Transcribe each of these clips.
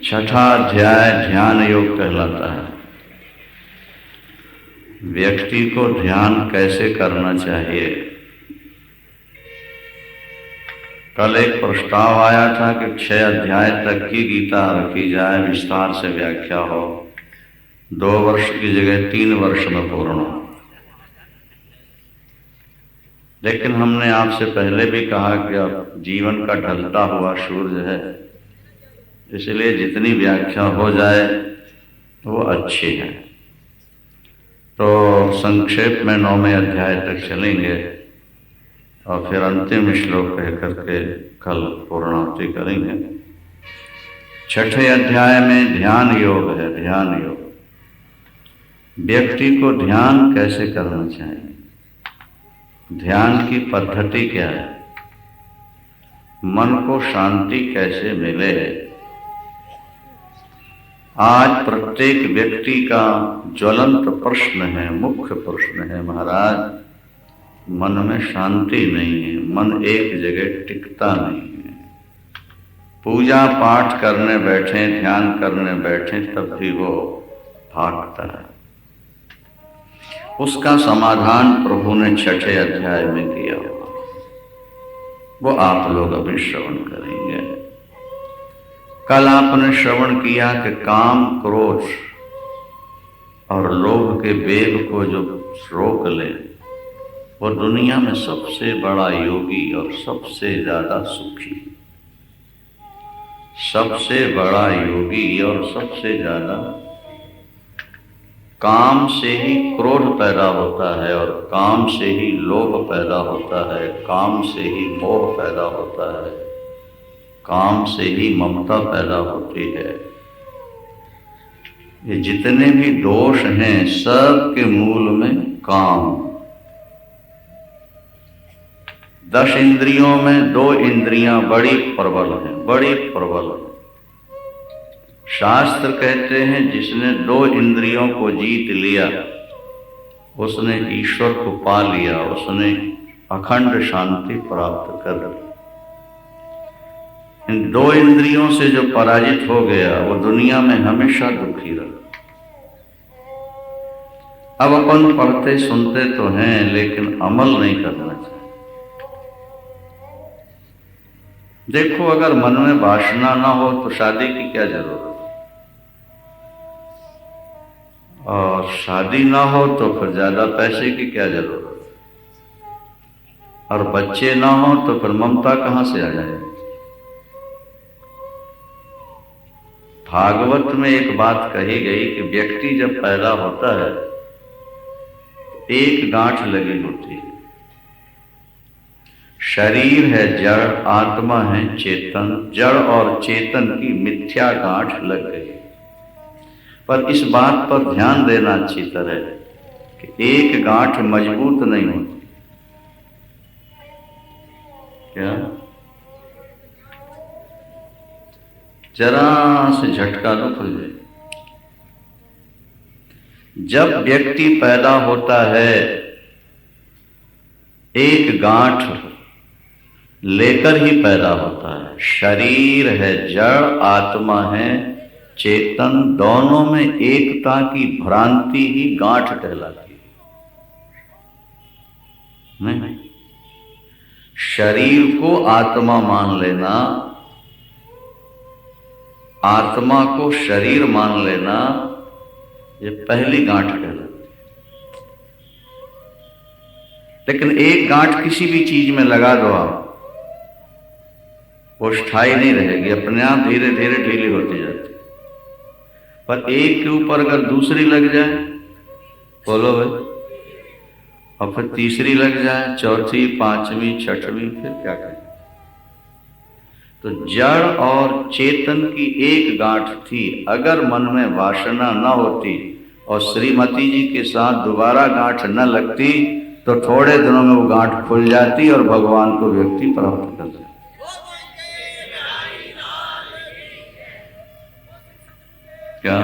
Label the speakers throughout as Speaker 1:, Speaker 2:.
Speaker 1: छठा अध्याय ध्यान योग कहलाता है। व्यक्ति को ध्यान कैसे करना चाहिए। कल एक प्रस्ताव आया था कि 6 अध्याय तक की गीता रखी जाए, विस्तार से व्याख्या हो, 2 वर्ष की जगह 3 वर्ष में पूर्ण हो। लेकिन हमने आपसे पहले भी कहा कि अब जीवन का ढलता हुआ सूरज है, इसलिए जितनी व्याख्या हो जाए वो अच्छी है। तो संक्षेप में 9वें अध्याय तक चलेंगे और फिर अंतिम श्लोक कह करके कल पूर्णाहुति करेंगे। 6ठे अध्याय में ध्यान योग है। ध्यान योग व्यक्ति को ध्यान कैसे करना चाहिए, ध्यान की पद्धति क्या है, मन को शांति कैसे मिले। आज प्रत्येक व्यक्ति का ज्वलंत प्रश्न है, मुख्य प्रश्न है, महाराज मन में शांति नहीं है, मन एक जगह टिकता नहीं है। पूजा पाठ करने बैठे, ध्यान करने बैठे, तब भी वो भागता है। उसका समाधान प्रभु ने 6ठे अध्याय में किया हुआ, वो आप लोग अभी श्रवण करेंगे। कल आपने श्रवण किया कि काम, क्रोध और लोभ के वेग को जो रोक ले, वो दुनिया में सबसे बड़ा योगी और सबसे ज्यादा सुखी। सबसे बड़ा योगी और सबसे ज्यादा। काम से ही क्रोध पैदा होता है और काम से ही लोभ पैदा होता है, काम से ही मोह पैदा होता है, काम से ही ममता पैदा होती है। ये जितने भी दोष हैं सब के मूल में काम। 10 इंद्रियों में 2 इंद्रियां बड़ी प्रबल हैं, बड़ी प्रबल। शास्त्र कहते हैं जिसने 2 इंद्रियों को जीत लिया उसने ईश्वर को पा लिया, उसने अखंड शांति प्राप्त कर ली। इन 2 इंद्रियों से जो पराजित हो गया वो दुनिया में हमेशा दुखी रहा। अब अपन पढ़ते सुनते तो हैं लेकिन अमल नहीं करना चाहिए। देखो, अगर मन में वासना ना हो तो शादी की क्या जरूरत, और शादी ना हो तो फिर ज्यादा पैसे की क्या जरूरत, और बच्चे ना हो तो फिर ममता कहां से आ जाएगी। भागवत में एक बात कही गई कि व्यक्ति जब पैदा होता है एक गांठ लगी होती है। शरीर है जड़, आत्मा है चेतन। जड़ और चेतन की मिथ्या गांठ लग गई। पर इस बात पर ध्यान देना अच्छी तरह कि एक गांठ मजबूत नहीं होती। क्या? जरा से झटका तो खुल जाए। जब व्यक्ति पैदा होता है एक गांठ लेकर ही पैदा होता है। शरीर है जड़, आत्मा है चेतन, दोनों में एकता की भ्रांति ही गांठ कहलाती है। नहीं, शरीर को आत्मा मान लेना, आत्मा को शरीर मान लेना, ये पहली गांठ कहलाती है। लेकिन एक गांठ किसी भी चीज में लगा दो आप, वो स्थायी नहीं रहेगी, अपने आप धीरे धीरे ढीली होती जाती है। पर एक के ऊपर अगर दूसरी लग जाए, बोलो भाई, और फिर तीसरी लग जाए, चौथी, पांचवी, छठवीं, फिर क्या करें। तो जड़ और चेतन की एक गांठ थी। अगर मन में वासना न होती और श्रीमती जी के साथ दोबारा गांठ न लगती तो थोड़े दिनों में वो गांठ खुल जाती और भगवान को व्यक्ति प्राप्त कर जाता। क्या?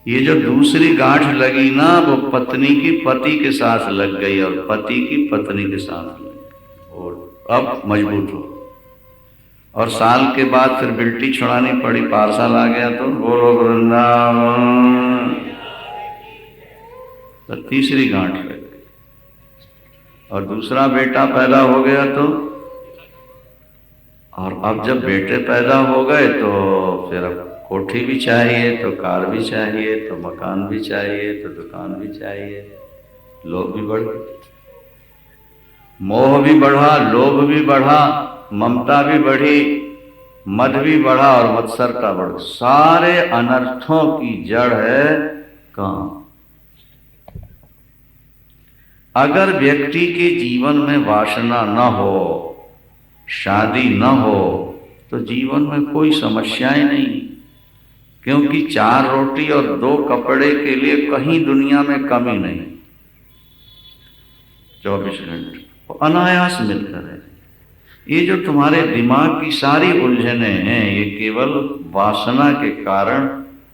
Speaker 1: ये जो दूसरी गांठ लगी ना, वो पत्नी की पति के साथ लग गई और पति की पत्नी के साथ लग गई और अब मजबूत हो। और साल के बाद फिर बिल्टी छुड़ानी पड़ी, पार्सल आ गया तो बोलो वृंदावन, तो तीसरी गांठ लग गई। और दूसरा बेटा पैदा हो गया तो, और अब जब बेटे पैदा हो गए तो फिर अब कोठी भी चाहिए, तो कार भी चाहिए, तो मकान भी चाहिए, तो दुकान भी चाहिए। लोभ भी बढ़ गए, मोह भी बढ़ा, लोभ भी बढ़ा, ममता भी बढ़ी, मद भी बढ़ा और मत्सरता बढ़। सारे अनर्थों की जड़ है काम। अगर व्यक्ति के जीवन में वासना न हो, शादी न हो, तो जीवन में कोई समस्याएं नहीं, क्योंकि 4 रोटी और 2 कपड़े के लिए कहीं दुनिया में कमी नहीं। 24 घंटे अनायास मिलता है। ये जो तुम्हारे दिमाग की सारी उलझने हैं, ये केवल वासना के कारण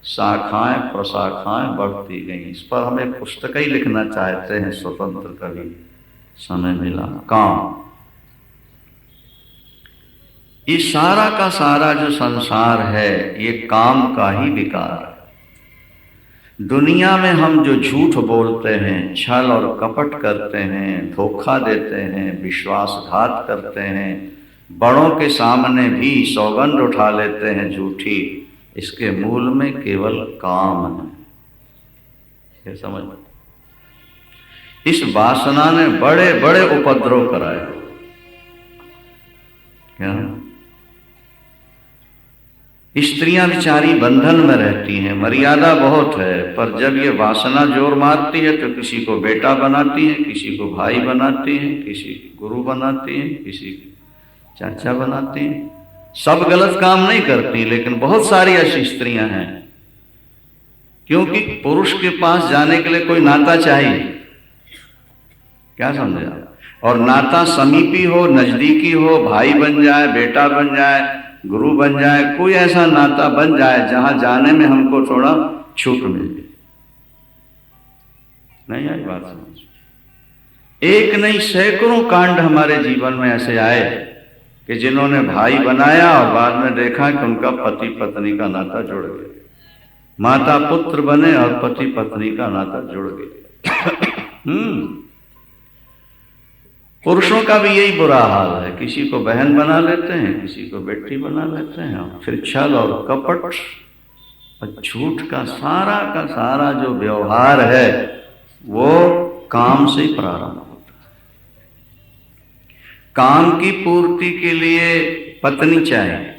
Speaker 1: शाखाएं प्रशाखाएं बढ़ती गई। इस पर हमें पुस्तक ही लिखना चाहते हैं स्वतंत्र, कभी समय मिला। काम, ये सारा का सारा जो संसार है ये काम का ही विकार है। दुनिया में हम जो झूठ बोलते हैं, छल और कपट करते हैं, धोखा देते हैं, विश्वासघात करते हैं, बड़ों के सामने भी सौगंध उठा लेते हैं झूठी, इसके मूल में केवल काम है। ये समझ, इस वासना ने बड़े बड़े उपद्रव कराए। क्या स्त्रियां बेचारी बंधन में रहती हैं, मर्यादा बहुत है, पर जब ये वासना जोर मारती है तो किसी को बेटा बनाती है, किसी को भाई बनाती है, किसी गुरु बनाती है, किसी चाचा बनाती है। सब गलत काम नहीं करती, लेकिन बहुत सारी ऐसी स्त्रियां हैं, क्योंकि पुरुष के पास जाने के लिए कोई नाता चाहिए। क्या समझे आप? और नाता समीपी हो, नजदीकी हो, भाई बन जाए, बेटा बन जाए, गुरु बन जाए, कोई ऐसा नाता बन जाए जहां जाने में हमको थोड़ा छूट मिल जाए। नहीं आई बात समझ? एक नहीं सैकड़ों कांड हमारे जीवन में ऐसे आए कि जिन्होंने भाई बनाया और बाद में देखा कि उनका पति पत्नी का नाता जुड़ गया। माता पुत्र बने और पति पत्नी का नाता जुड़ गया। पुरुषों का भी यही बुरा हाल है, किसी को बहन बना लेते हैं, किसी को बेटी बना लेते हैं, फिर छल और कपट और झूठ का सारा जो व्यवहार है वो काम से प्रारंभ होता है। काम की पूर्ति के लिए पत्नी चाहिए,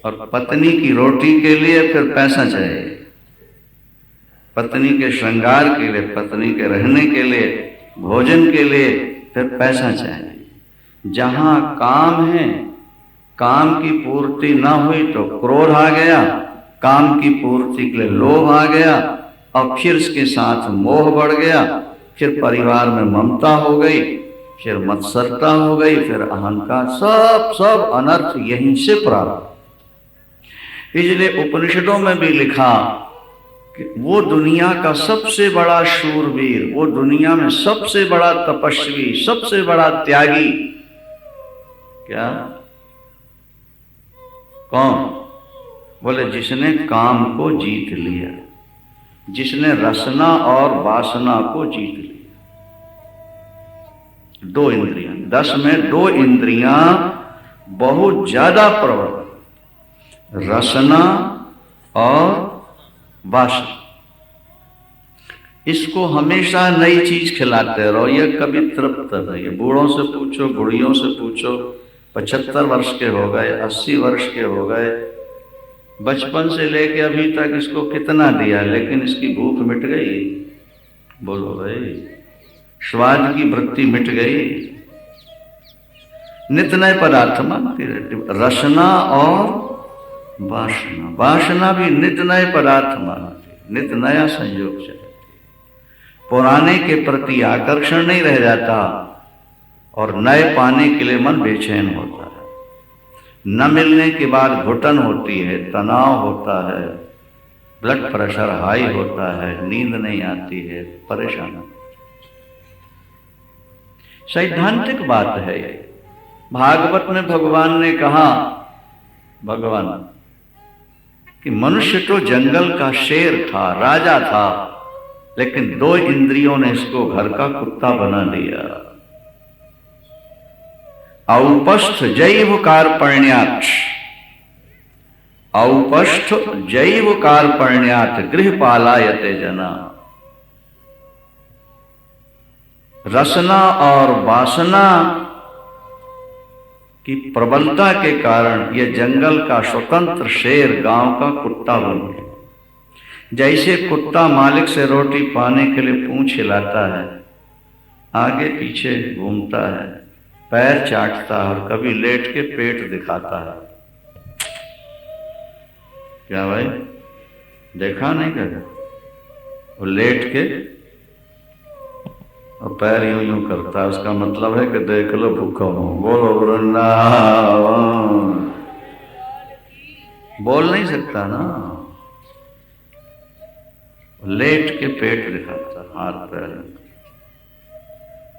Speaker 1: और पत्नी की रोटी के लिए फिर पैसा चाहिए, पत्नी के श्रृंगार के लिए, पत्नी के रहने के लिए, भोजन के लिए फिर पैसा चाहिए। जहां काम है, काम की पूर्ति ना हुई तो क्रोध आ गया, काम की पूर्ति के लिए लोभ आ गया, और फिर इसके साथ मोह बढ़ गया, फिर परिवार में ममता हो गई, फिर मत्सरता हो गई, फिर अहंकार, सब अनर्थ यहीं से प्रारंभ। इसलिए उपनिषदों में भी लिखा कि वो दुनिया का सबसे बड़ा शूरवीर, वो दुनिया में सबसे बड़ा तपस्वी, सबसे बड़ा त्यागी, क्या कौन? बोले जिसने काम को जीत लिया, जिसने रसना और वासना को जीत लिया। 2 इंद्रियां, 10 में 2 इंद्रियां बहुत ज्यादा प्रबल, रसना और वासना। इसको हमेशा नई चीज खिलाते रहो, ये कभी तृप्त नहीं। बूढ़ों से पूछो, बुढ़ियों से पूछो, 75 वर्ष के हो गए, 80 वर्ष के हो गए, बचपन से लेके अभी तक इसको कितना दिया, लेकिन इसकी भूख मिट गई। बोलो भाई, स्वाद की वृत्ति मिट गई। नित्य नए पदार्थ मांगती रहती, रसना और वासना, वासना भी नित्य नए पदार्थ मानती, नित्य नया संयोग चाहती, पुराने के प्रति आकर्षण नहीं रह जाता, और नए पाने के लिए मन बेचैन होता है। न मिलने के बाद घुटन होती है, तनाव होता है, ब्लड प्रेशर हाई होता है, नींद नहीं आती है, परेशान। सैद्धांतिक बात है ये, भागवत में भगवान ने कहा, भगवान कि मनुष्य तो जंगल का शेर था, राजा था, लेकिन 2 इंद्रियों ने इसको घर का कुत्ता बना दिया। औपस्थ जैव कार्पण्यात्, औपस्थ जैव कार्पण्यात् गृहपालायते जना। रसना और वासना की प्रबलता के कारण यह जंगल का स्वतंत्र शेर गांव का कुत्ता बन गया। जैसे कुत्ता मालिक से रोटी पाने के लिए पूंछ हिलाता है, आगे पीछे घूमता है, पैर चाटता है और कभी लेट के पेट दिखाता है। क्या भाई देखा नहीं क्या? वो लेट के और पैर यूं यूं करता है, उसका मतलब है कि देख लो भूखा हूं। बोलो वृंदावन। बोल नहीं सकता ना, लेट के पेट दिखाता, हाथ पैर,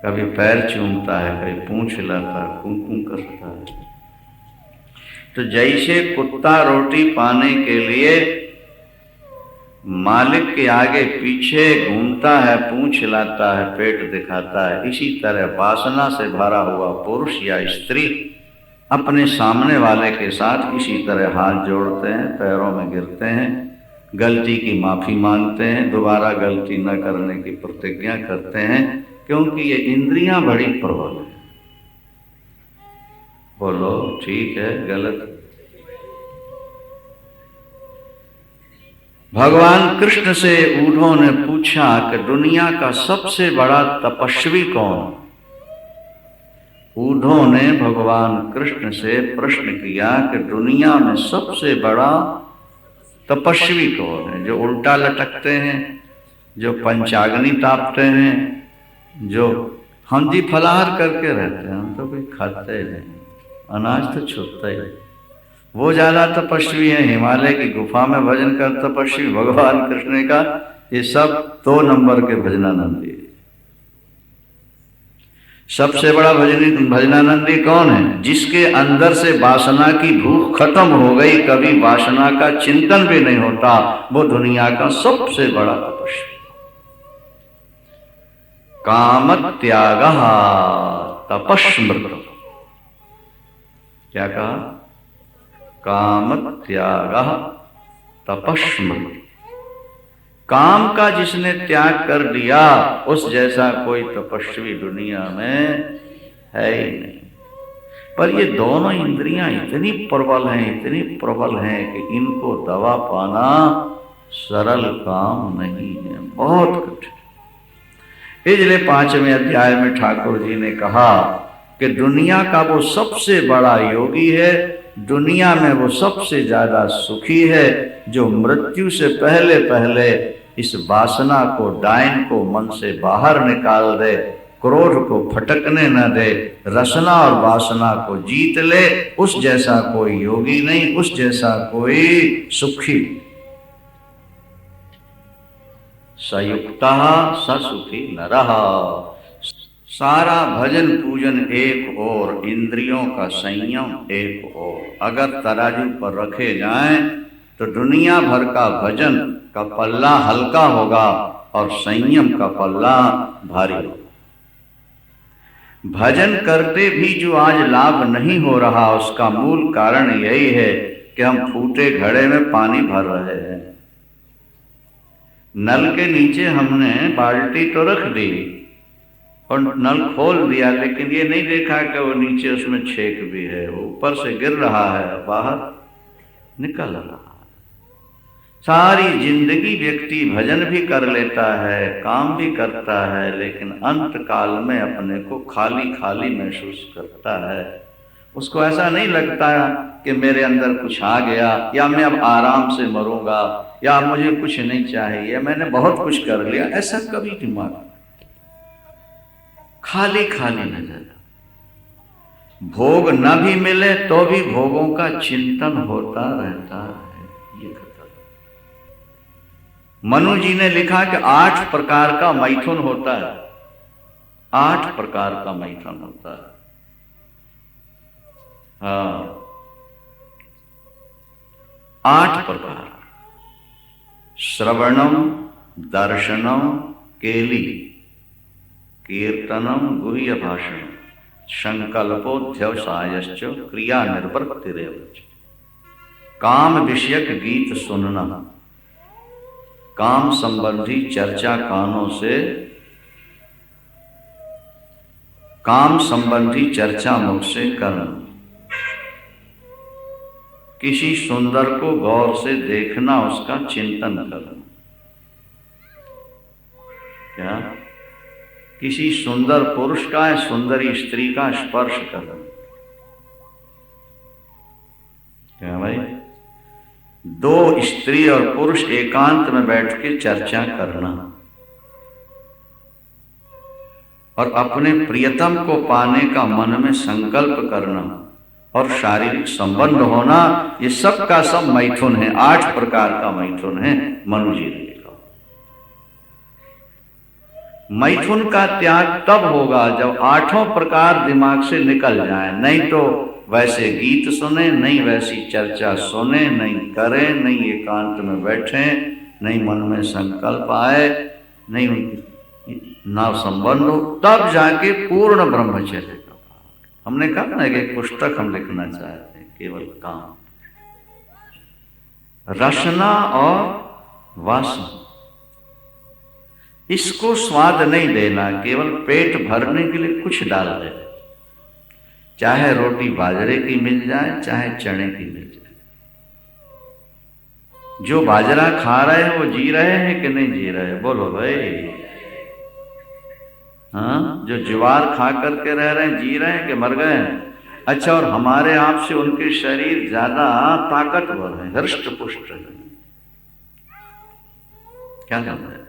Speaker 1: कभी पैर चूमता है, कभी पूंछ हिलाता है, कुम करता है। तो जैसे कुत्ता रोटी पाने के लिए मालिक के आगे पीछे घूमता है, पूंछ हिलाता है, पेट दिखाता है, इसी तरह वासना से भरा हुआ पुरुष या स्त्री अपने सामने वाले के साथ इसी तरह हाथ जोड़ते हैं, पैरों में गिरते हैं, गलती की माफी मांगते हैं, दोबारा गलती न करने की प्रतिज्ञा करते हैं, क्योंकि ये इंद्रियां बड़ी प्रबल है। बोलो ठीक है गलत? भगवान कृष्ण से ऊढ़ों ने पूछा कि दुनिया का सबसे बड़ा तपस्वी कौन? ऊढ़ों ने भगवान कृष्ण से प्रश्न किया कि दुनिया में सबसे बड़ा तपस्वी कौन है? जो उल्टा लटकते हैं, जो पंचाग्नि तापते हैं, जो हम जी फलाहार करके रहते हैं, हम तो कोई खाते नहीं, अनाज तो छूटता ही, वो ज्यादा तपस्वी है। हिमालय की गुफा में भजन कर तपस्वी भगवान कृष्ण का, ये सब 2 नंबर के भजनानंदी। सबसे बड़ा भजनानंदी कौन है? जिसके अंदर से वासना की भूख खत्म हो गई, कभी वासना का चिंतन भी नहीं होता, वो दुनिया का सबसे बड़ा तपस्वी। कामत्यागः तपस्मृत। क्या कहा? कामत्यागः तपस्मृत। काम का जिसने त्याग कर दिया, उस जैसा कोई तपस्वी दुनिया में है ही नहीं। पर ये दोनों इंद्रियां इतनी प्रबल हैं, इतनी प्रबल हैं कि इनको दबा पाना सरल काम नहीं है, बहुत कठिन। इसलिए 5वें अध्याय में ठाकुर जी ने कहा कि दुनिया का वो सबसे बड़ा योगी है, दुनिया में वो सबसे ज्यादा सुखी है, जो मृत्यु से पहले पहले इस वासना को, डायन को मन से बाहर निकाल दे, क्रोध को फटकने न दे, रसना और वासना को जीत ले। उस जैसा कोई योगी नहीं, उस जैसा कोई सुखी। सयुक्तः स सुखी नरः। सारा भजन पूजन एक और, इंद्रियों का संयम एक और, अगर तराजू पर रखे जाएं तो दुनिया भर का भजन का पल्ला हल्का होगा और संयम का पल्ला भारी होगा। भजन करते भी जो आज लाभ नहीं हो रहा, उसका मूल कारण यही है कि हम फूटे घड़े में पानी भर रहे हैं। नल के नीचे हमने बाल्टी तो रख दी और नल खोल दिया, लेकिन ये नहीं देखा कि वो नीचे उसमें छेक भी है, ऊपर से गिर रहा है, बाहर निकल रहा है। सारी जिंदगी व्यक्ति भजन भी कर लेता है, काम भी करता है, लेकिन अंत काल में अपने को खाली खाली महसूस करता है। उसको ऐसा नहीं लगता कि मेरे अंदर कुछ आ गया, या मैं अब आराम से मरूंगा, या मुझे कुछ नहीं चाहिए, मैंने बहुत कुछ कर लिया, ऐसा कभी दिमाग खाली खाली नजर। भोग न भी मिले तो भी भोगों का चिंतन होता रहता है। ये खतरा। मनु जी ने लिखा कि 8 प्रकार का मैथुन होता है, 8 प्रकार का मैथुन होता है। हाँ, 8 प्रकार। श्रवणम, दर्शनम, केली, कीर्तनम, गुह्य भाषणम, संकल्पोध्यवसायश्च, क्रिया निर्वृत्तिरेव। काम विषयक गीत सुनना, काम संबंधी चर्चा कानों से, काम संबंधी चर्चा मुख से करना, किसी सुंदर को गौर से देखना, उसका चिंतन करना। क्या? किसी सुंदर पुरुष का या सुंदरी स्त्री का स्पर्श करना। क्या भाई? 2 स्त्री और पुरुष एकांत में बैठ के चर्चा करना और अपने प्रियतम को पाने का मन में संकल्प करना और शारीरिक संबंध होना, ये सब का सब मैथुन है। 8 प्रकार का मैथुन है। मनु जी ने लिखा। मैथुन का त्याग तब होगा जब 8 प्रकार दिमाग से निकल जाए। नहीं तो वैसे गीत सुने, नहीं वैसी चर्चा सुने, नहीं करें, नहीं एकांत में बैठे, नहीं मन में संकल्प आए, नहीं उनकी ना संबंध हो, तब जाके पूर्ण ब्रह्मचर्य। हमने कहा ना कि एक पुस्तक हम लिखना चाहते हैं, केवल काम, रसना और वासना, इसको स्वाद नहीं देना, केवल पेट भरने के लिए कुछ डाल दे। चाहे रोटी बाजरे की मिल जाए, चाहे चने की मिल जाए। जो बाजरा खा रहे हैं वो जी रहे हैं कि नहीं जी रहे? बोलो भाई। हाँ, जो ज्वार खा करके रह रहे हैं, जी रहे हैं कि मर गए हैं? अच्छा, और हमारे आप से उनके शरीर ज्यादा ताकतवर है, हृष्ट पुष्ट है। क्या करना है?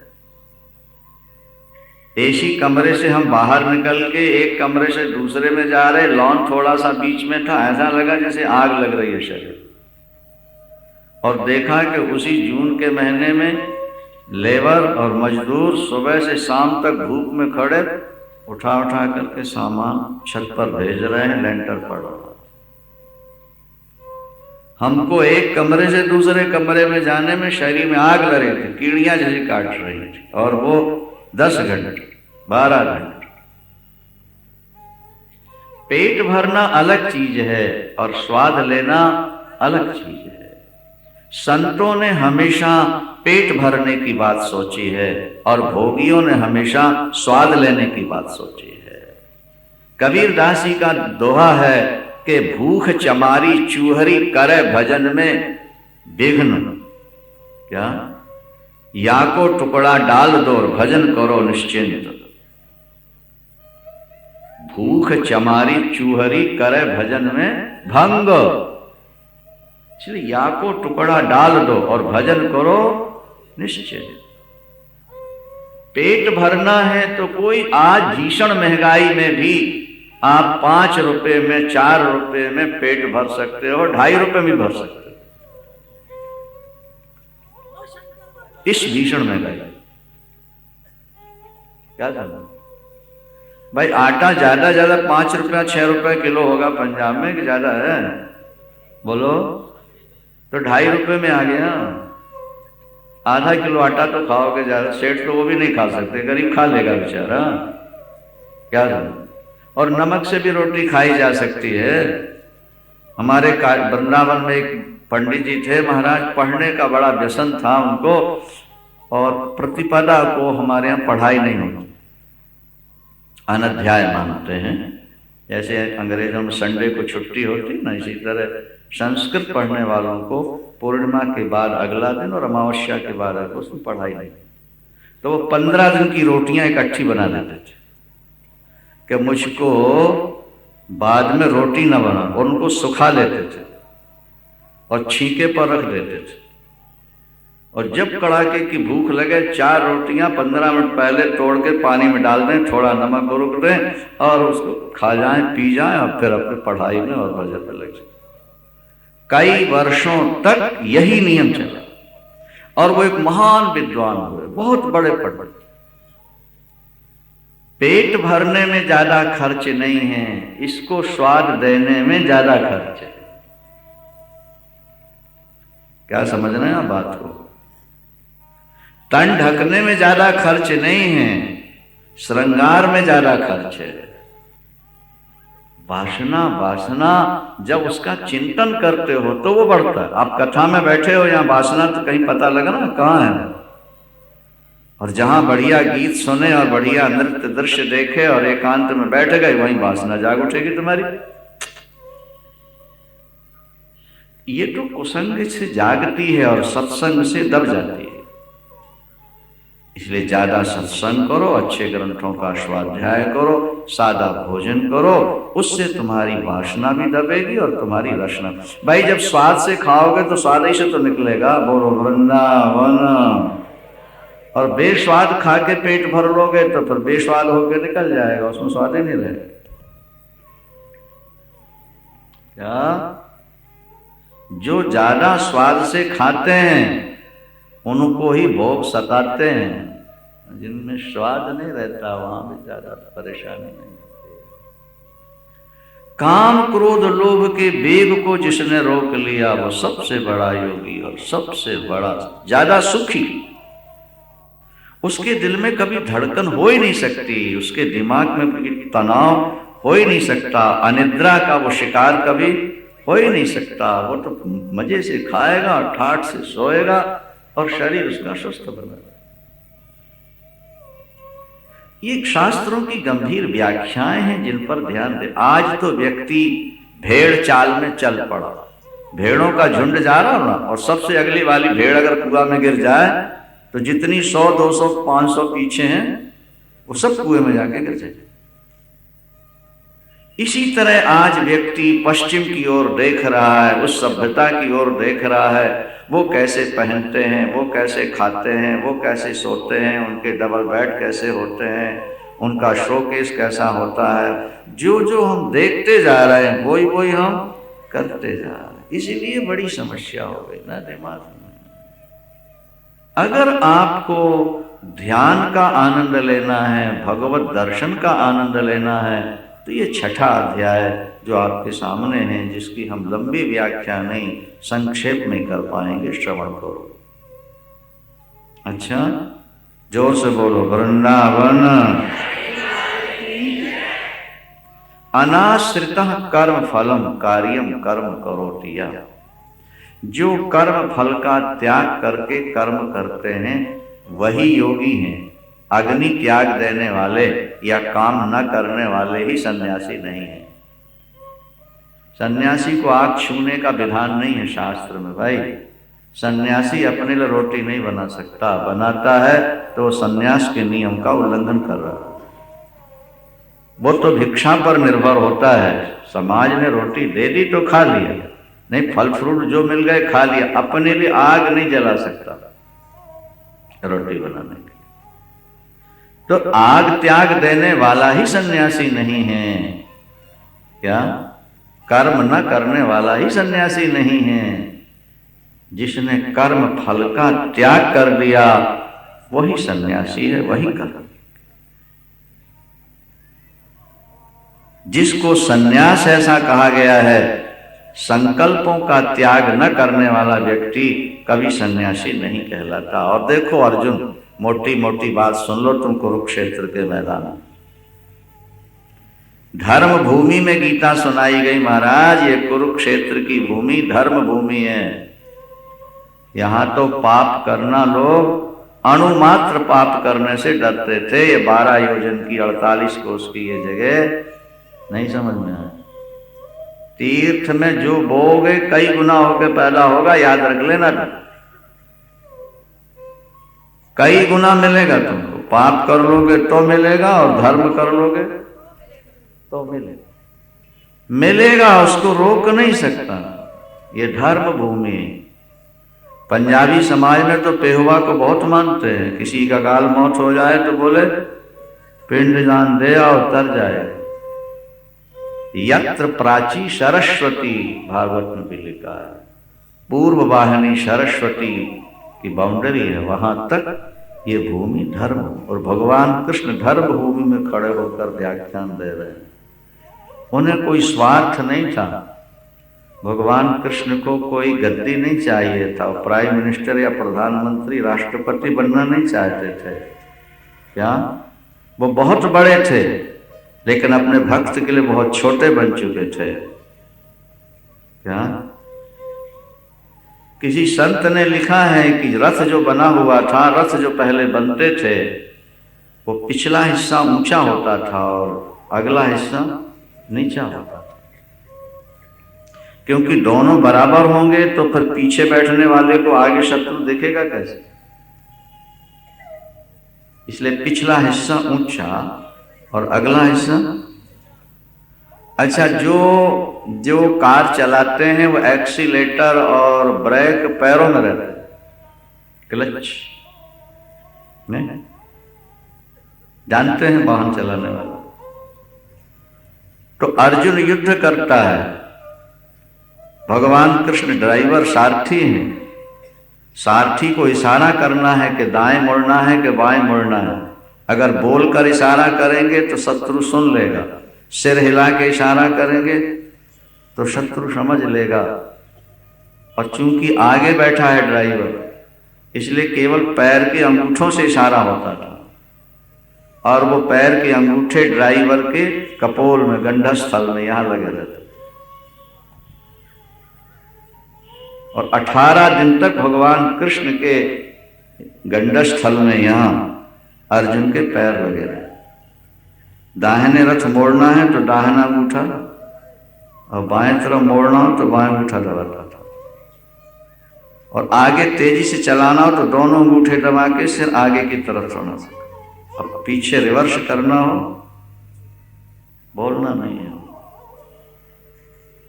Speaker 1: एसी कमरे से हम बाहर निकल के एक कमरे से दूसरे में जा रहे, लॉन थोड़ा सा बीच में था, ऐसा लगा जैसे आग लग रही है शरीर। और देखा कि उसी जून के महीने में लेबर और मजदूर सुबह से शाम तक धूप में खड़े उठा उठा करके सामान छत पर भेज रहे हैं, लेंटर पड़ रहा। हमको एक कमरे से दूसरे कमरे में जाने में शरीर में आग लग रही थी, कीड़ियां जैसी काट रही थी, और वो 10 घंटे 12 घंटे। पेट भरना अलग चीज है और स्वाद लेना अलग चीज है। संतों ने हमेशा पेट भरने की बात सोची है और भोगियों ने हमेशा स्वाद लेने की बात सोची है। कबीरदास जी का दोहा है कि भूख चमारी चूहरी करे भजन में विघ्न। क्या? या को टुकड़ा डाल दो और भजन करो निश्चिंत। भूख चमारी चूहरी करे भजन में भंग। इसलिए या को टुकड़ा डाल दो और भजन करो निश्चित। पेट भरना है तो कोई आज भीषण महंगाई में भी आप 5 रुपए में 4 रुपए में पेट भर सकते हो, 2.5 रुपए में भर सकते हो। इस भीषण महंगाई क्या करना भाई? आटा ज्यादा 5 रुपया 6 रुपए किलो होगा पंजाब में, कि ज्यादा है? बोलो। तो 2.5 रुपए में आ गया। आधा किलो आटा तो खाओगे, ज्यादा सेठ तो वो भी नहीं खा सकते, गरीब खा लेगा बेचारा। क्या? और नमक से भी रोटी खाई जा सकती है। हमारे वृंदावन में एक पंडित जी थे महाराज, पढ़ने का बड़ा व्यसन था उनको, और प्रतिपदा को हमारे यहाँ पढ़ाई नहीं होती, अनध्याय मानते हैं। जैसे अंग्रेजों में संडे को छुट्टी होती ना, इसी तरह संस्कृत पढ़ने वालों को पूर्णिमा के बाद अगला दिन और अमावस्या के बाद उसमें पढ़ाई नहीं। तो वो 15 दिन की रोटियां इकट्ठी बना देते थे कि मुझको बाद में रोटी न बना, उनको सुखा लेते थे और छीके पर रख देते थे। और जब कड़ाके की भूख लगे, 4 रोटियां 15 मिनट पहले तोड़ के पानी में डाल दें, थोड़ा नमक रुक दें और उसको खा जाएं, पी जाएं, और फिर अपने पढ़ाई में और भजन में लग जाए। कई वर्षों तक यही नियम चला और वो एक महान विद्वान हुए, बहुत बड़े पंडित। पेट भरने में ज्यादा खर्च नहीं है, इसको स्वाद देने में ज्यादा खर्च है। क्या समझ रहे हैं आप बात को? तन ढकने में ज्यादा खर्च नहीं है, श्रृंगार में ज्यादा खर्च है। वासना वासना जब उसका चिंतन करते हो तो वो बढ़ता है। आप कथा में बैठे हो, यहाँ वासना तो कहीं पता लगा ना कहाँ है, और जहां बढ़िया गीत सुने और बढ़िया नृत्य दृश्य देखे और एकांत में बैठ गए, वहीं वासना जाग उठेगी तुम्हारी। ये तो कुसंग से जागती है और सत्संग से दब जाती है। इसलिए ज्यादा सत्संग करो, अच्छे ग्रंथों का स्वाध्याय करो, सादा भोजन करो, उससे तुम्हारी वासना भी दबेगी और तुम्हारी रसना। भाई जब स्वाद से खाओगे तो स्वाद ही से तो निकलेगा, बोलो वृंदावन। और बेस्वाद खा के पेट भर लोगे तो फिर बेस्वाद होके निकल जाएगा, उसमें स्वाद ही नहीं रहेगा। क्या? जो ज्यादा स्वाद से खाते हैं उनको ही भोग सताते हैं, जिनमें स्वाद नहीं रहता वहां भी ज्यादा परेशानी नहीं होती। काम क्रोध लोभ के वेग को जिसने रोक लिया वो सबसे बड़ा योगी और सबसे बड़ा ज्यादा सुखी। उसके दिल में कभी धड़कन हो ही नहीं सकती, उसके दिमाग में कभी तनाव हो ही नहीं सकता, अनिद्रा का वो शिकार कभी हो ही नहीं सकता। वो तो मजे से खाएगा, ठाठ से सोएगा और शरीर उसका स्वस्थ बनेगा। ये शास्त्रों की गंभीर व्याख्याएं हैं जिन पर ध्यान दे। आज तो व्यक्ति भेड़ चाल में चल पड़ा, भेड़ों का झुंड जा रहा ना, और सबसे अगली वाली भेड़ अगर कुआं में गिर जाए तो जितनी 100, 200, 500 पीछे हैं वो सब कुएं में जाके गिर जाए। इसी तरह आज व्यक्ति पश्चिम की ओर देख रहा है, उस सभ्यता की ओर देख रहा है, वो कैसे पहनते हैं, वो कैसे खाते हैं, वो कैसे सोते हैं, उनके डबल बेड कैसे होते हैं, उनका शोकेस कैसा होता है। जो जो हम देखते जा रहे हैं वही वही हम करते जा रहे हैं। इसीलिए बड़ी समस्या हो गई ना दिमाग में। अगर आपको ध्यान का आनंद लेना है, भगवत दर्शन का आनंद लेना है, तो ये छठा अध्याय जो आपके सामने है, जिसकी हम लंबी व्याख्या नहीं संक्षेप में कर पाएंगे, श्रवण करो। अच्छा, जोर से बोलो वृंदावन। अनाश्रितः कर्म फलम कार्यम कर्म करोतिया। जो कर्म फल का त्याग करके कर्म करते हैं वही योगी हैं। अग्नि त्याग देने वाले या काम न करने वाले ही सन्यासी नहीं है। सन्यासी को आग छूने का विधान नहीं है शास्त्र में भाई। सन्यासी अपने लिए रोटी नहीं बना सकता, बनाता है तो वो सन्यास के नियम का उल्लंघन कर रहा है। वो तो भिक्षा पर निर्भर होता है। समाज ने रोटी दे दी तो खा लिया, नहीं फल फ्रूट जो मिल गए खा लिया। अपने लिए आग नहीं जला सकता रोटी बनाने के लिए। तो आग त्याग देने वाला ही सन्यासी नहीं है। क्या? कर्म न करने वाला ही सन्यासी नहीं है। जिसने कर्म फल का त्याग कर दिया वही सन्यासी है, वही कर्म। जिसको सन्यास ऐसा कहा गया है, संकल्पों का त्याग न करने वाला व्यक्ति कभी सन्यासी नहीं कहलाता। और देखो अर्जुन, मोटी मोटी बात सुन लो तुम कुरुक्षेत्र के मैदान में। धर्म भूमि में गीता सुनाई गई महाराज। ये कुरुक्षेत्र की भूमि धर्म भूमि है। यहां तो पाप करना लोग अणुमात्र पाप करने से डरते थे। ये 12 योजन की 48 कोस की ये जगह नहीं समझ में आया। तीर्थ में जो बोओगे कई गुना होके पैदा होगा, याद रख लेना। कई गुना मिलेगा तुमको। पाप कर लोगे तो मिलेगा और धर्म कर लोगे तो मिलेगा। उसको रोक नहीं सकता। ये धर्म भूमि है। पंजाबी समाज में तो पेहुआ को बहुत मानते हैं। किसी का गाल मौत हो जाए तो बोले पिंड दान दे और तर जाए। यत्र प्राची सरस्वती, भागवत में भी लिखा है। पूर्व वाहिनी सरस्वती की बाउंड्री है, वहां तक ये भूमि धर्म, और भगवान कृष्ण धर्म भूमि में खड़े होकर व्याख्यान दे रहे हैं। उन्हें कोई स्वार्थ नहीं था, भगवान कृष्ण को कोई गद्दी नहीं चाहिए था, प्राइम मिनिस्टर या प्रधानमंत्री राष्ट्रपति बनना नहीं चाहते थे। क्या वो बहुत बड़े थे, लेकिन अपने भक्त के लिए बहुत छोटे बन चुके थे। क्या किसी संत ने लिखा है कि रथ जो बना हुआ था, रथ जो पहले बनते थे, वो पिछला हिस्सा ऊंचा होता था और अगला हिस्सा नीचा होता था, क्योंकि दोनों बराबर होंगे तो फिर पीछे बैठने वाले को आगे शत्रु दिखेगा कैसे। इसलिए पिछला हिस्सा ऊंचा और अगला हिस्सा। अच्छा, जो कार चलाते हैं वो एक्सीलेटर और ब्रेक पैरों में रहता है, क्लच नहीं जानते हैं वाहन चलाने वाला। तो अर्जुन युद्ध करता है, भगवान कृष्ण ड्राइवर सारथी हैं। सारथी को इशारा करना है कि दाएं मुड़ना है कि बाएं मुड़ना है। अगर बोलकर इशारा करेंगे तो शत्रु सुन लेगा, सिर हिला के इशारा करेंगे तो शत्रु समझ लेगा। और चूंकि आगे बैठा है ड्राइवर, इसलिए केवल पैर के अंगूठों से इशारा होता था, और वो पैर के अंगूठे ड्राइवर के कपोल में, गंडस्थल में यहां लगे रहते। और 18 दिन तक भगवान कृष्ण के गंडस्थल में यहां अर्जुन के पैर लगे रहे। दाहिने रथ मोड़ना है तो दाहिना अंगूठा, और बाएं तरफ मोड़ना हो तो बाएं अंगूठा दबाता था। और आगे तेजी से चलाना हो तो दोनों अंगूठे दबा के सिर आगे की तरफ छोड़ना था। अब पीछे रिवर्स करना हो, बोलना नहीं है।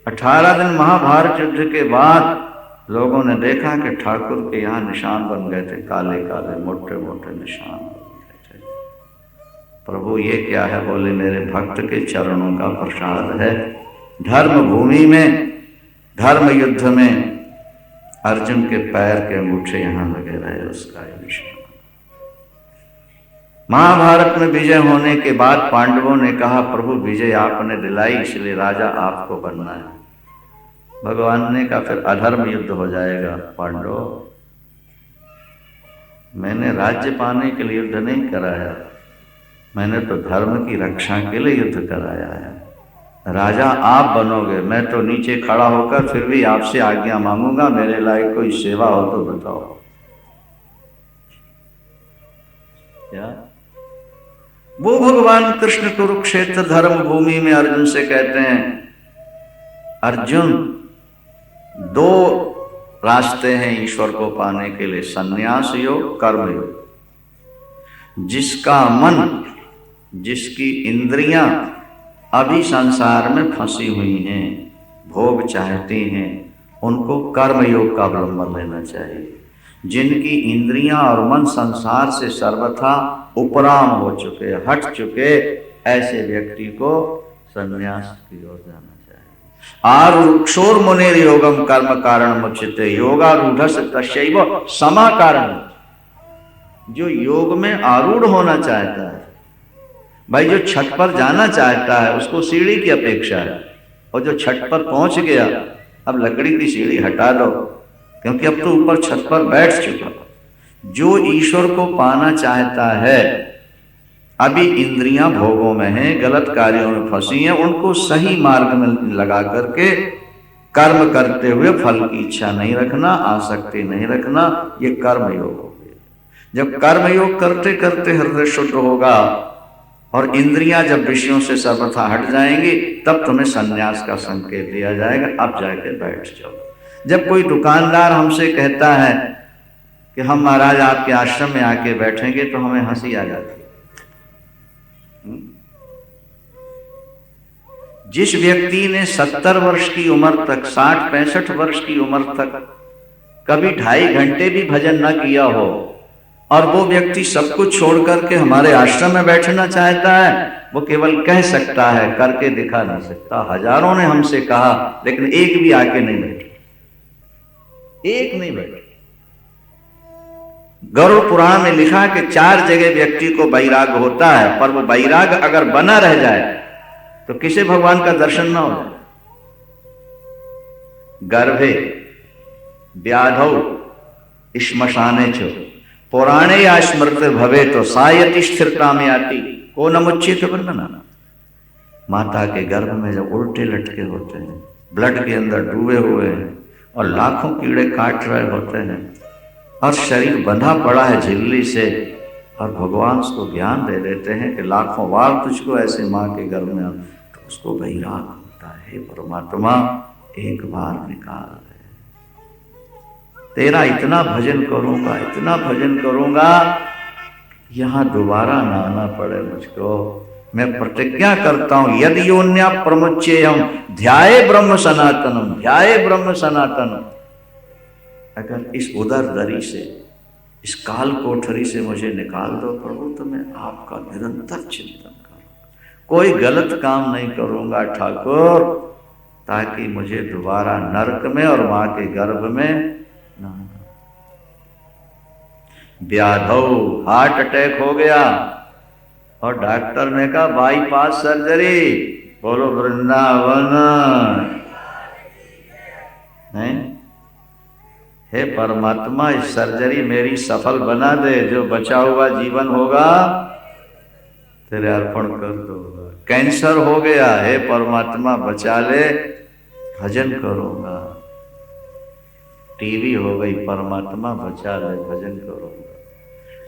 Speaker 1: 18 दिन महाभारत युद्ध के बाद लोगों ने देखा कि ठाकुर के यहाँ निशान बन गए थे, काले काले मोटे मोटे निशान बन गए थे। प्रभु ये क्या है? बोले मेरे भक्त के चरणों का प्रसाद है। धर्म भूमि में, धर्म युद्ध में अर्जुन के पैर के अंगूठे यहाँ लगे रहे, उसका निशान। महाभारत में विजय होने के बाद पांडवों ने कहा प्रभु विजय आपने दिलाई, इसलिए राजा आपको बनना है। भगवान ने कहा फिर अधर्म युद्ध हो जाएगा। पांडव, मैंने राज्य पाने के लिए युद्ध नहीं कराया, मैंने तो धर्म की रक्षा के लिए युद्ध कराया है। राजा आप बनोगे, मैं तो नीचे खड़ा होकर फिर भी आपसे आज्ञा मांगूंगा, मेरे लायक कोई सेवा हो तो बताओ। क्या वो भगवान कृष्ण कुरुक्षेत्र धर्म भूमि में अर्जुन से कहते हैं, अर्जुन 2 रास्ते हैं ईश्वर को पाने के लिए, संन्यास योग, कर्म योग। जिसका मन, जिसकी इंद्रियां अभी संसार में फंसी हुई हैं, भोग चाहती हैं, उनको कर्म योग का अवलंबन लेना चाहिए। जिनकी इंद्रियां और मन संसार से सर्वथा उपराम हो चुके, हट चुके, ऐसे व्यक्ति को संन्यास की ओर जाना चाहिए। आरूढ़ोर मुनिर योगम कर्म कारण मुच्यते योगारूढ़स्य तस्यैव समा कारण। जो योग में आरूढ़ होना चाहता है, भाई जो छत पर जाना चाहता है उसको सीढ़ी की अपेक्षा है, और जो छत पर पहुंच गया अब लकड़ी की सीढ़ी हटा दो, क्योंकि अब तो ऊपर छत पर बैठ चुका। जो ईश्वर को पाना चाहता है, अभी इंद्रियां भोगों में हैं, गलत कार्यों में फंसी हैं, उनको सही मार्ग में लगा करके कर्म करते हुए फल की इच्छा नहीं रखना, आसक्ति नहीं रखना, ये कर्म योग हो गया। जब कर्म योग करते करते हृदय शुद्ध होगा और इंद्रियां जब विषयों से सर्वथा हट जाएंगी, तब तुम्हें संन्यास का संकेत दिया जाएगा, अब जाके बैठ जाओ। जब कोई दुकानदार हमसे कहता है कि हम महाराज आपके आश्रम में आके बैठेंगे, तो हमें हंसी आ जाती है। जिस व्यक्ति ने 70 वर्ष की उम्र तक, 60-65 वर्ष की उम्र तक कभी 2.5 घंटे भी भजन न किया हो, और वो व्यक्ति सब कुछ छोड़ करके हमारे आश्रम में बैठना चाहता है, वो केवल कह सकता है, करके दिखा नहीं सकता। हजारों ने हमसे कहा, लेकिन एक भी आके नहीं बैठे, एक नहीं बैठे। गरुड़ पुराण में लिखा कि 4 जगह व्यक्ति को वैराग होता है, पर वो वैराग अगर बना रह जाए तो किसे भगवान का दर्शन ना हो जाए। गर्भे, व्याधौ, श्मशाने च पुराणे या स्मृति भवे तो सायति स्थिरता में आती को नमुच्चित वर्णना। माता के गर्भ में जब उल्टे लटके होते हैं, ब्लड के अंदर डूबे हुए हैं और लाखों कीड़े काट रहे होते हैं और शरीर बंधा पड़ा है झिल्ली से, और भगवान उसको ज्ञान दे देते हैं कि लाखों बार तुझको ऐसे माँ के गर्भ में, तो उसको वैराग होता है। परमात्मा एक बार निकाल दे, तेरा इतना भजन करूंगा, इतना भजन करूंगा, यहां दोबारा ना आना पड़े मुझको। मैं प्रतिज्ञा करता हूं यदि योन्या प्रमुच्येयम ध्याये ब्रह्म सनातनम, ध्याये ब्रह्म सनातनम। अगर इस उदर दरी से, इस काल कोठरी से मुझे निकाल दो प्रभु, तो मैं आपका निरंतर चिंतन करूंगा, कोई गलत काम नहीं करूंगा ठाकुर, ताकि मुझे दोबारा नरक में और मां के गर्भ में ना। व्याधौ, हार्ट अटैक हो गया और डॉक्टर ने कहा बाईपास सर्जरी, बोलो वृंदावन। नहीं, हे परमात्मा इस सर्जरी मेरी सफल बना दे, जो बचा हुआ जीवन होगा तेरे अर्पण कर दूंगा। कैंसर हो गया, हे परमात्मा बचा ले, भजन करूंगा। टीबी हो गई, परमात्मा बचा ले, भजन करूंगा।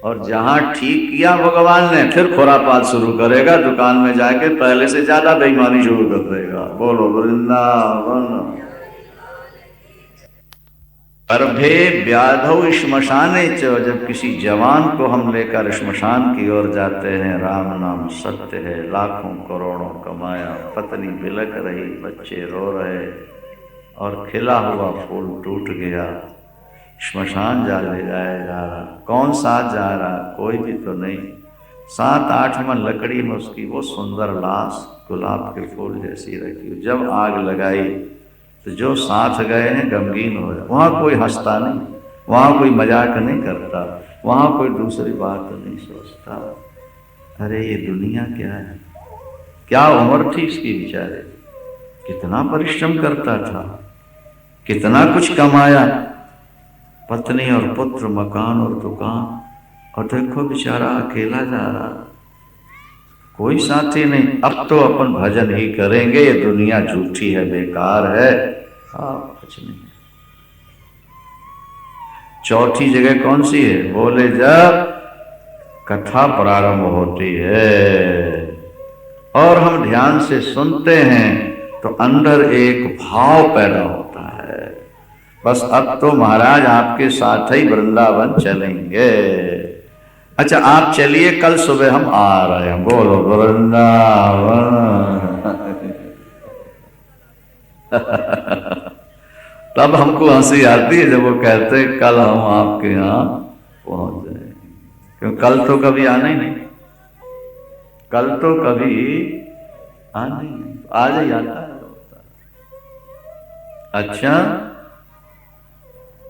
Speaker 1: और जहां ठीक किया भगवान ने, फिर खुरापात शुरू करेगा, दुकान में जाके पहले से ज्यादा बेईमानी शुरू कर देगा। बोलो वृंदावन। गर्भे व्याधौ श्मशाने च, जब किसी जवान को हम लेकर श्मशान की ओर जाते हैं, राम नाम सत्य है, लाखों करोड़ों कमाया, पत्नी बिलक रही, बच्चे रो रहे और खिला हुआ फूल टूट गया, श्मशान जा ले जाया जा रहा। कौन साथ जा रहा? कोई भी तो नहीं। 7-8 मन लकड़ी में उसकी वो सुंदर लाश गुलाब के फूल जैसी रखी। जब आग लगाई तो जो साथ गए हैं गमगीन हो जाए। वहाँ कोई हंसता नहीं, वहाँ कोई मजाक नहीं करता, वहाँ कोई दूसरी बात नहीं सोचता। अरे ये दुनिया क्या है, क्या उम्र थी इसकी बेचारे, कितना परिश्रम करता था, कितना कुछ कमाया, पत्नी और पुत्र, मकान और दुकान, और देखो बेचारा अकेला जा रहा, कोई साथी नहीं। अब तो अपन भजन ही करेंगे, ये दुनिया झूठी है, बेकार है। कुछ नहीं। चौथी जगह कौन सी है? बोले जब कथा प्रारंभ होती है और हम ध्यान से सुनते हैं तो अंदर एक भाव पैदा होता है, बस अब तो महाराज आपके साथ ही वृंदावन चलेंगे। अच्छा आप चलिए, कल सुबह हम आ रहे हैं। बोलो वृंदावन। तब हमको हंसी आती है जब वो कहते कल हम आपके यहाँ पहुंच जाएंगे, क्योंकि कल तो कभी आना ही नहीं, कल तो कभी आना ही नहीं, आज ही आता है। अच्छा,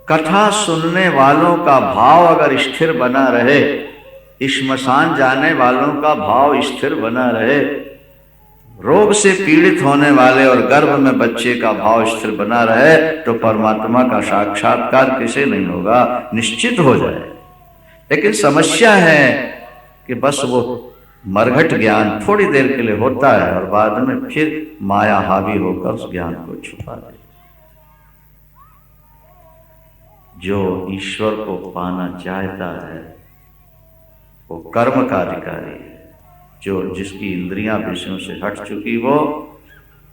Speaker 1: कथा सुनने वालों का भाव अगर स्थिर बना रहे, श्मशान जाने वालों का भाव स्थिर बना रहे, रोग से पीड़ित होने वाले और गर्भ में बच्चे का भाव स्थिर बना रहे, तो परमात्मा का साक्षात्कार किसे नहीं होगा, निश्चित हो जाए। लेकिन समस्या है कि बस वो मरघट ज्ञान थोड़ी देर के लिए होता है और बाद में फिर माया हावी होकर उस ज्ञान को छुपा दे। जो ईश्वर को पाना चाहता है वो कर्म का अधिकारी है, जो जिसकी इंद्रियां विषयों से हट चुकी वो